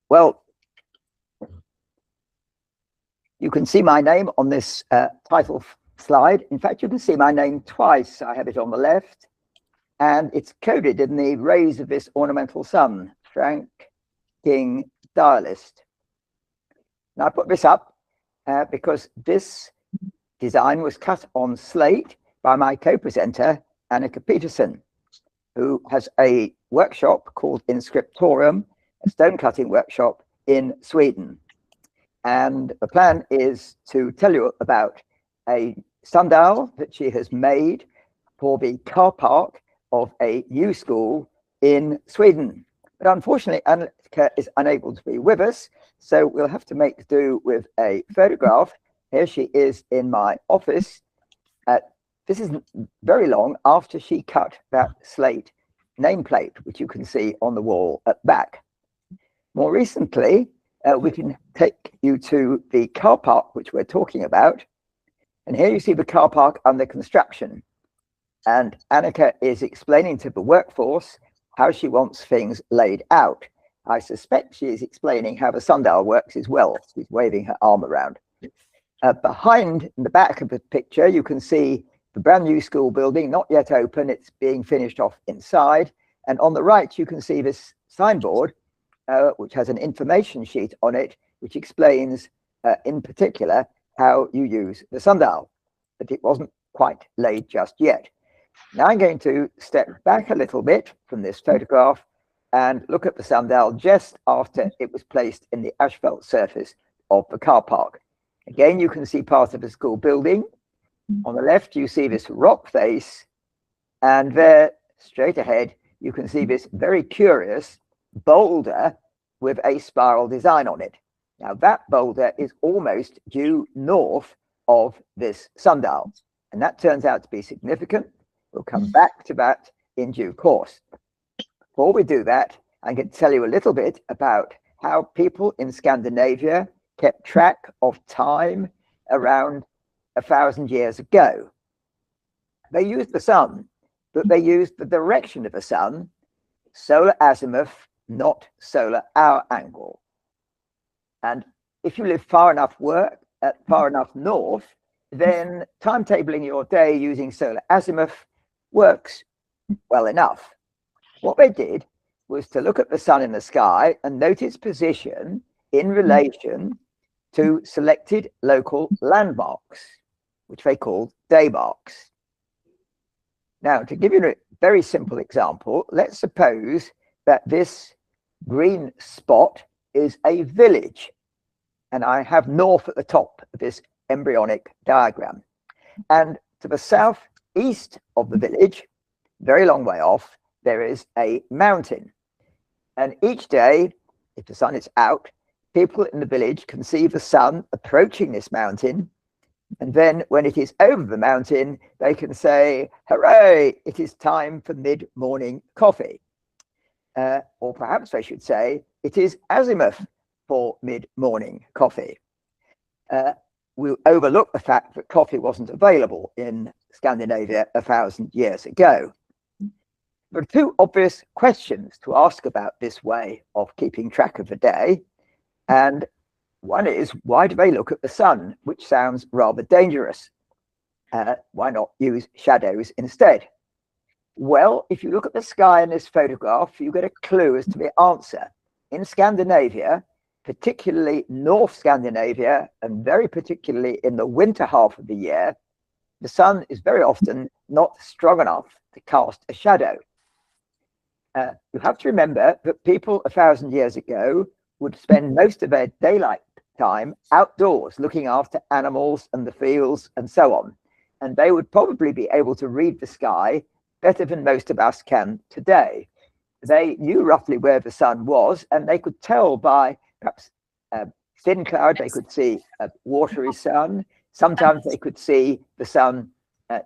Well, you can see my name on this title slide. In fact, you can see my name twice. I have it on the left, and it's coded in the rays of this ornamental sun, Frank King Dialist. Now I put this up because this design was cut on slate by my co-presenter, Annika Petersson, who has a workshop called Inscriptorium, a stone cutting workshop in Sweden. And the plan is to tell you about a sundial that she has made for the car park of a new school in Sweden. But unfortunately, Annika is unable to be with us, so we'll have to make do with a photograph. Here she is in my office. This isn't very long after she cut that slate nameplate, which you can see on the wall at back. More recently, we can take you to the car park, which we're talking about. And here you see the car park under construction. And Annika is explaining to the workforce how she wants things laid out. I suspect she is explaining how the sundial works as well. She's waving her arm around. Behind, in the back of the picture, you can see the brand new school building, not yet open. It's being finished off inside. And on the right, you can see this signboard, which has an information sheet on it, which explains in particular how you use the sundial, but it wasn't quite laid just yet. Now I'm going to step back a little bit from this photograph and look at the sundial just after it was placed in the asphalt surface of the car park. Again, you can see part of the school building. On the left, you see this rock face, and there, straight ahead, you can see this very curious boulder with a spiral design on it. Now, that boulder is almost due north of this sundial, and that turns out to be significant. We'll come back to that in due course. Before we do that, I'm going to tell you a little bit about how people in Scandinavia kept track of time around 1,000 years ago. They used the sun, but they used the direction of the sun, solar azimuth, not solar hour angle. And if you live far enough north, then timetabling your day using solar azimuth works well enough. What they did was to look at the sun in the sky and note its position in relation to selected local landmarks, which they called day marks. Now, to give you a very simple example, let's suppose that this green spot is a village, and I have north at the top of this embryonic diagram. And to the southeast of the village, very long way off, there is a mountain. And each day, if the sun is out, people in the village can see the sun approaching this mountain. And then when it is over the mountain, they can say, hooray, it is time for mid-morning coffee. Or perhaps they should say, it is azimuth for mid-morning coffee. We'll overlook the fact that coffee wasn't available in Scandinavia 1,000 years ago. There are two obvious questions to ask about this way of keeping track of the day. And one is, why do they look at the sun, which sounds rather dangerous? Why not use shadows instead? Well, if you look at the sky in this photograph, you get a clue as to the answer. In Scandinavia, particularly North Scandinavia, and very particularly in the winter half of the year, the sun is very often not strong enough to cast a shadow. You have to remember that people 1,000 years ago would spend most of their daylight time outdoors looking after animals and the fields and so on. And they would probably be able to read the sky better than most of us can today. They knew roughly where the sun was, and they could tell by perhaps thin cloud, they could see a watery sun. Sometimes they could see the sun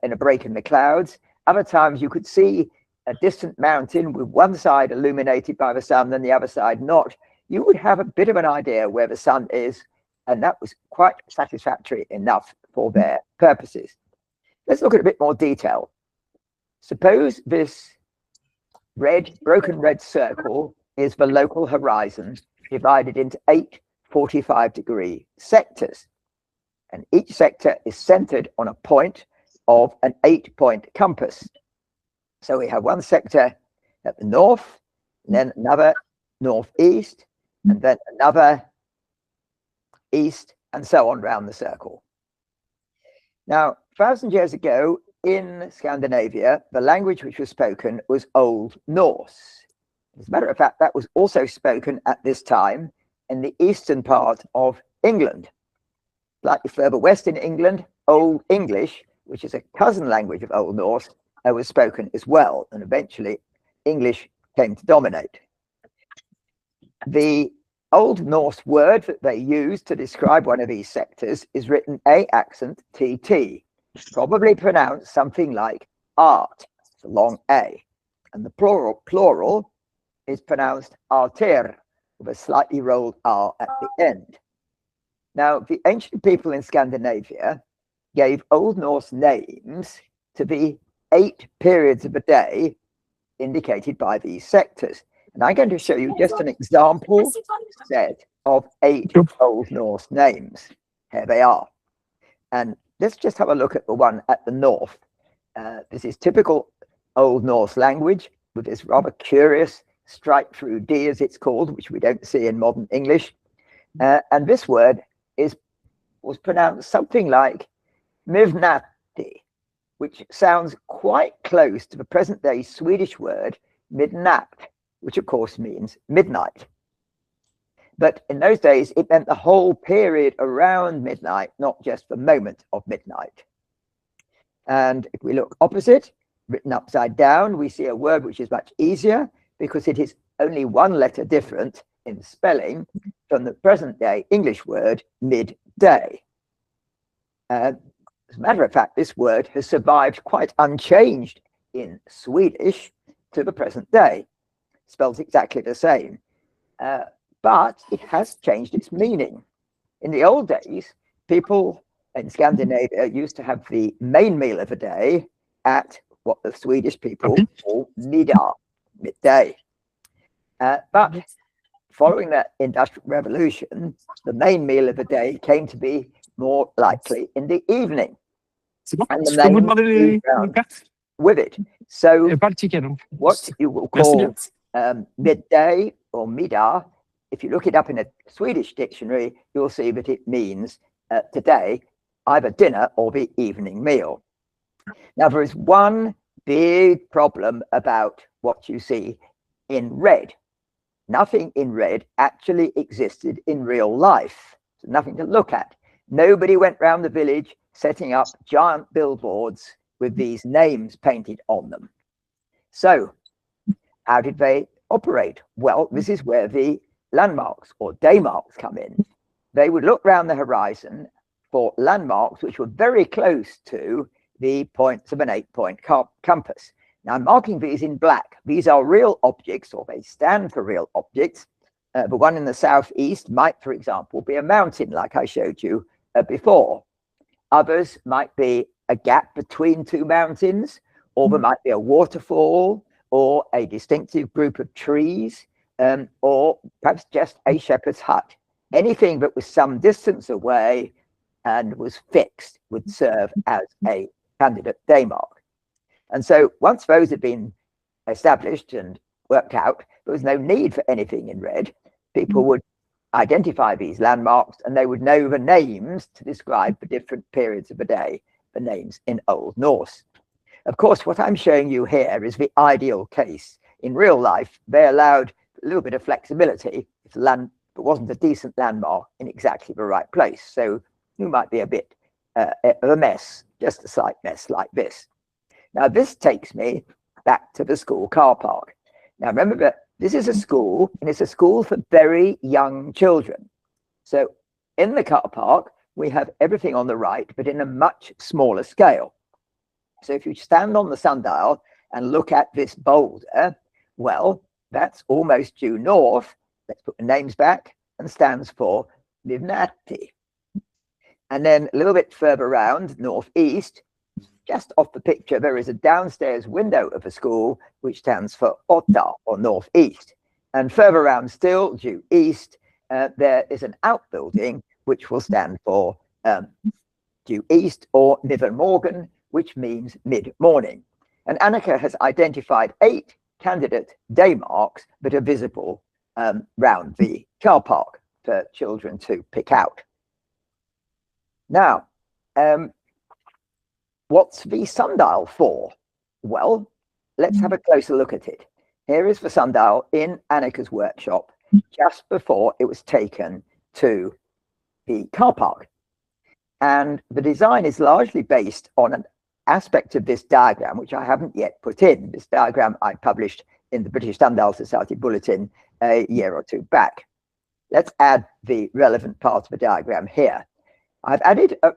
in a break in the clouds. Other times you could see a distant mountain with one side illuminated by the sun and the other side not. You would have a bit of an idea where the sun is, and that was quite satisfactory enough for their purposes. Let's look at a bit more detail. Suppose this broken red circle is the local horizon, divided into 8 45-degree sectors. And each sector is centered on a point of an 8-point compass. So we have one sector at the north, and then another northeast, and then another east, and so on round the circle. Now, 1,000 years ago in Scandinavia, the language which was spoken was Old Norse. As a matter of fact, that was also spoken at this time in the eastern part of England. Slightly further west in England, Old English, which is a cousin language of Old Norse, was spoken as well, and eventually English came to dominate. The Old Norse word that they used to describe one of these sectors is written A accent TT, probably pronounced something like art, it's a long A, and the plural is pronounced arter, with a slightly rolled R at the end. Now, the ancient people in Scandinavia gave Old Norse names to the 8 periods of a day indicated by these sectors. And I'm going to show you just an example set of 8 Old Norse names. Here they are. And let's just have a look at the one at the north. This is typical Old Norse language with this rather curious strike through D, as it's called, which we don't see in modern English. And this word was pronounced something like mivnati, which sounds quite close to the present-day Swedish word midnatt, which of course means midnight. But in those days, it meant the whole period around midnight, not just the moment of midnight. And if we look opposite, written upside down, we see a word which is much easier because it is only one letter different in spelling from the present-day English word midday. As a matter of fact, this word has survived quite unchanged in Swedish to the present day. Spells exactly the same, but it has changed its meaning. In the old days, people in Scandinavia used to have the main meal of the day at what the Swedish people call middag, midday. But following the Industrial Revolution, the main meal of the day came to be more likely in the evening. And the name moved around with it. So what you will call midday or middag, if you look it up in a Swedish dictionary, you'll see that it means today, either dinner or the evening meal. Now, there is one big problem about what you see in red. Nothing in red actually existed in real life. So nothing to look at. Nobody went round the village setting up giant billboards with these names painted on them. So how did they operate? Well, this is where the landmarks or day marks come in. They would look round the horizon for landmarks which were very close to the points of an 8-point compass. Now, I'm marking these in black. These are real objects, or they stand for real objects. The one in the southeast might, for example, be a mountain, like I showed you before. Others might be a gap between 2 mountains, or there might be a waterfall, or a distinctive group of trees, or perhaps just a shepherd's hut. Anything that was some distance away and was fixed would serve as a candidate day mark. And so once those had been established and worked out, there was no need for anything in red. People would identify these landmarks and they would know the names to describe the different periods of the day, the names in Old Norse. Of course, what I'm showing you here is the ideal case. In real life, they allowed a little bit of flexibility if the land wasn't a decent landmark in exactly the right place. So you might be a bit of a mess, just a slight mess like this. Now, this takes me back to the school car park. Now, remember that this is a school, and it's a school for very young children. So in the car park, we have everything on the right, but in a much smaller scale. So if you stand on the sundial and look at this boulder, well, that's almost due north. Let's put the names back, and stands for Livnati. And then a little bit further around, northeast, just off the picture, there is a downstairs window of a school which stands for Otta, or northeast. And further around still, due east, there is an outbuilding which will stand for due east, or Midmorgen, which means mid-morning. And Annika has identified 8 candidate day marks that are visible round the car park for children to pick out. Now, what's the sundial for? Well, let's have a closer look at it. Here is the sundial in Annika's workshop just before it was taken to the car park. And the design is largely based on an aspect of this diagram, which I haven't yet put in. This diagram I published in the British Sundial Society Bulletin a year or 2 back. Let's add the relevant part of the diagram here. I've added a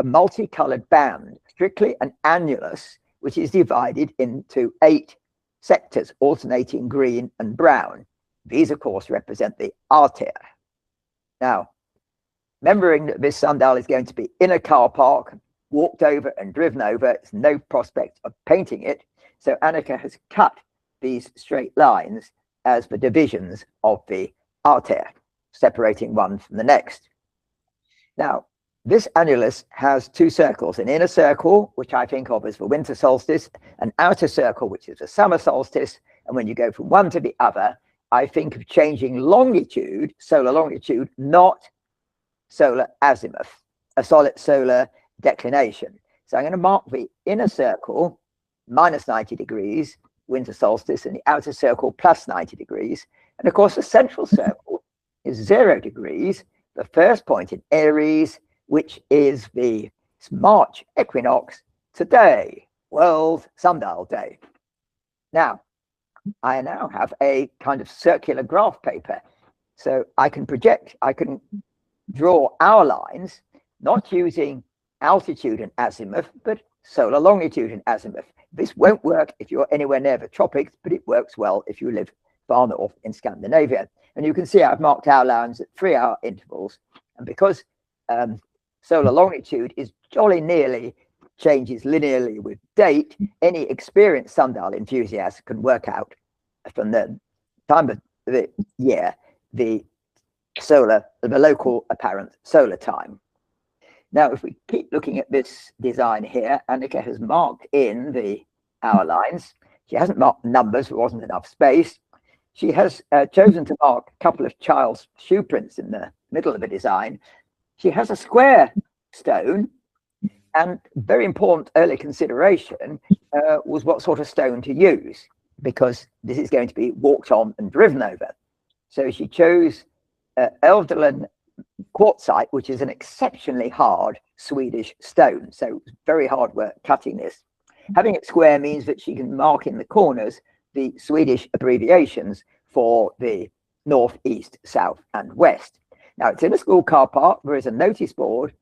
multicolored band, strictly an annulus, which is divided into 8 sectors, alternating green and brown. These, of course, represent the arteria. Now, remembering that this sundial is going to be in a car park, walked over and driven over, there's no prospect of painting it. So Annika has cut these straight lines as the divisions of the arteria, separating one from the next. Now, this annulus has 2 circles, an inner circle, which I think of as the winter solstice, an outer circle, which is the summer solstice. And when you go from one to the other, I think of changing longitude, solar longitude, not solar azimuth, a solid solar declination. So I'm going to mark the inner circle minus 90 degrees, winter solstice, and the outer circle plus 90 degrees. And of course, the central circle is 0 degrees, the first point in Aries, which is the March equinox today, World Sundial Day. Now, I now have a kind of circular graph paper. So I can draw our lines, not using altitude and azimuth, but solar longitude and azimuth. This won't work if you're anywhere near the tropics, but it works well if you live far north in Scandinavia. And you can see I've marked our lines at 3-hour intervals. And because solar longitude is jolly nearly changes linearly with date, any experienced sundial enthusiast can work out from the time of the year the local apparent solar time. Now, if we keep looking at this design here, Annika has marked in the hour lines. She hasn't marked numbers, there wasn't enough space. She has chosen to mark a couple of child's shoe prints in the middle of the design. She has a square stone, and very important early consideration was what sort of stone to use, because this is going to be walked on and driven over. So she chose Elvdalen quartzite, which is an exceptionally hard Swedish stone. So it was very hard work cutting this. Having it square means that she can mark in the corners the Swedish abbreviations for the north, east, south, and west. Now, it's in a school car park. There is a notice board,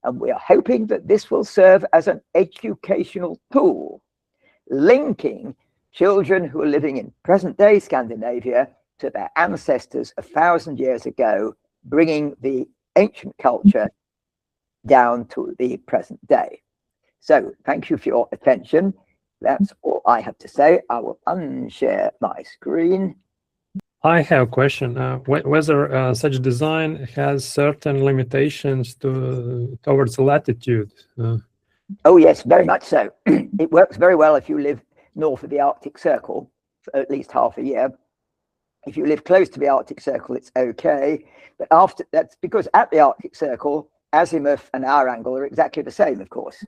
and we are hoping that this will serve as an educational tool, linking children who are living in present-day Scandinavia to their ancestors 1,000 years ago, bringing the ancient culture down to the present day. So thank you for your attention. That's all I have to say. I will unshare my screen. I have a question. Whether such design has certain limitations towards latitude? Oh, yes, very much so. It works very well if you live north of the Arctic Circle for at least half a year. If you live close to the Arctic Circle, it's okay. But after that's because at the Arctic Circle, azimuth and hour angle are exactly the same, of course.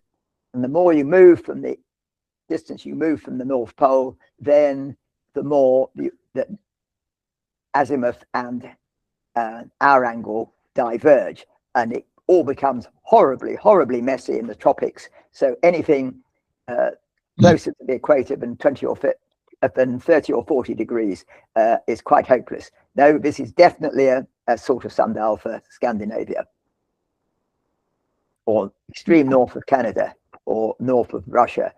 And the more you move from the distance you move from the North Pole, then the more the azimuth and hour angle diverge, and it all becomes horribly, horribly messy in the tropics. So anything closer to the equator than 30 or 40 degrees is quite hopeless. No, this is definitely a sort of sundial for Scandinavia, or extreme north of Canada, or north of Russia.